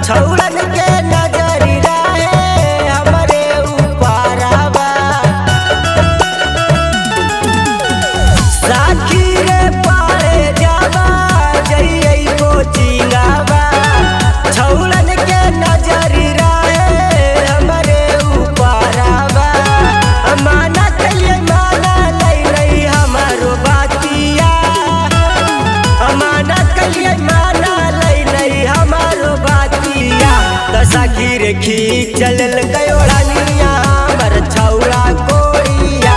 छौड़न के नजरी रहे हमरे ऊपरवा, साखी रे पारे जावा जइए कोचिंगवा। छौड़न के नजरी रहे हमरे ऊपरवा, माना कलिए माना लई हमारो बातिया, माना कलिए माना लई हमारो बातिया। साखी रे खींचल गयोड़निया बर छौड़ा कोड़िया,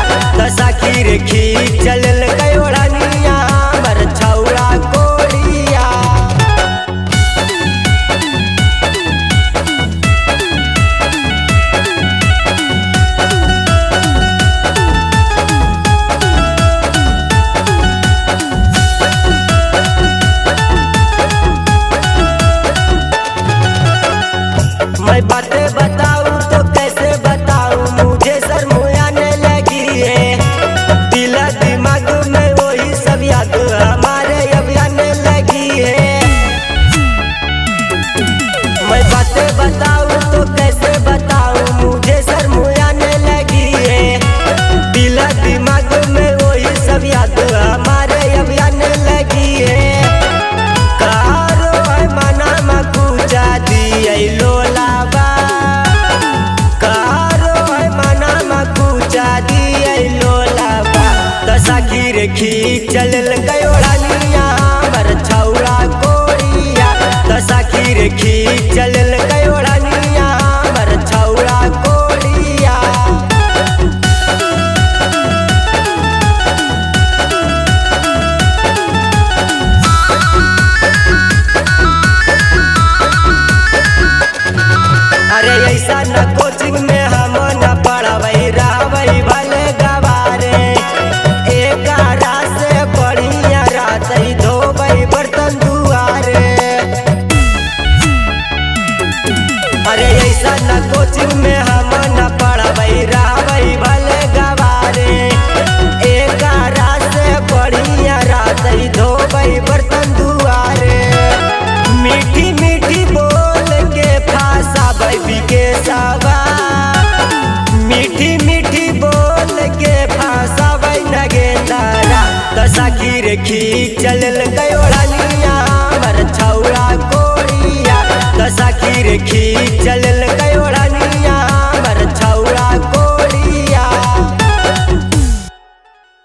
साखी रे खींचल गयोड़निया बर छौड़ा कोड़िया। मैं बातें बताऊं तो कैसे बताऊं, मुझे शर्म आने लगी है। दिल दिमाग में वही सब याद हमारे अब आने लगी है। मैं बातें बताऊं तो कैसे बताऊं, मुझे शर्म आने लगी है। दिल दिमाग में वही सब याद हमारे अब आने लगी है। कारो है मना मकुचा दिए लोला, साखी रे खींचल गयोड़निया बर छौड़ा कोड़िया, साखी रे खींचल गयोड़निया बर छौड़ा कोड़िया। अरे ऐसा न कोचिंग में हम न पढ़ावई रहवई भले गवारे, धोबई बर्तन दुआरे। अरे ऐसा न कोचिंग में हम न पढ़ावई रहवई भले गवारे, एक रात से बढ़िया रात धोबई बर्तन दुआरे। मीठी मीठी बोल के फांसावई विकेशवा, मीठी मीठी बोल के फांसावई नगेंद्रा। साखी रे खींचल गयोड़निया